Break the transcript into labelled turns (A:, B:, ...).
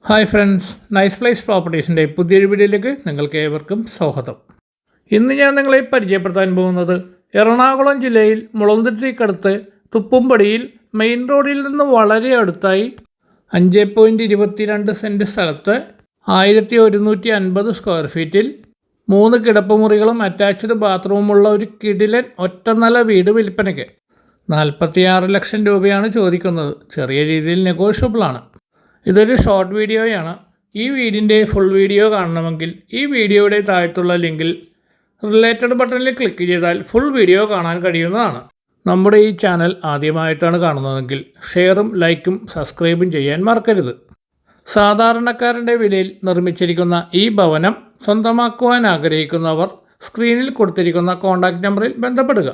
A: Hi friends, nice place പ്രോപ്പർട്ടീസിൻ്റെ പുതിയൊരു വീഡിയോയിലേക്ക് നിങ്ങൾക്ക് ഏവർക്കും സ്വാഗതം. ഇന്ന് ഞാൻ നിങ്ങളെ പരിചയപ്പെടുത്താൻ പോകുന്നത് എറണാകുളം ജില്ലയിൽ മുളന്തുരുത്തിക്കടുത്ത് തുപ്പുംപടിയിൽ മെയിൻ റോഡിൽ നിന്ന് വളരെ അടുത്തായി 5.22 സെൻറ്റ് സ്ഥലത്ത് 1150 സ്ക്വയർ ഫീറ്റിൽ 3 കിടപ്പുമുറികളും അറ്റാച്ച്ഡ് ബാത്റൂമുള്ള ഒരു കിടിലൻ ഒറ്റനില വീട് വിൽപ്പനയ്ക്ക് 46 ലക്ഷം രൂപയാണ് ചോദിക്കുന്നത്. ചെറിയ രീതിയിൽ നെഗോഷ്യബിളാണ്. ഇതൊരു ഷോർട്ട് വീഡിയോയാണ്. ഈ വീടിൻ്റെ ഫുൾ വീഡിയോ കാണണമെങ്കിൽ ഈ വീഡിയോയുടെ താഴത്തുള്ള ലിങ്കിൽ റിലേറ്റഡ് ബട്ടണിൽ ക്ലിക്ക് ചെയ്താൽ ഫുൾ വീഡിയോ കാണാൻ കഴിയുന്നതാണ്. നമ്മുടെ ഈ ചാനൽ ആദ്യമായിട്ടാണ് കാണുന്നതെങ്കിൽ ഷെയറും ലൈക്കും സബ്സ്ക്രൈബും ചെയ്യാൻ മറക്കരുത്. സാധാരണക്കാരൻ്റെ വിലയിൽ നിർമ്മിച്ചിരിക്കുന്ന ഈ ഭവനം സ്വന്തമാക്കുവാൻ ആഗ്രഹിക്കുന്നവർ സ്ക്രീനിൽ കൊടുത്തിരിക്കുന്ന കോൺടാക്റ്റ് നമ്പറിൽ ബന്ധപ്പെടുക.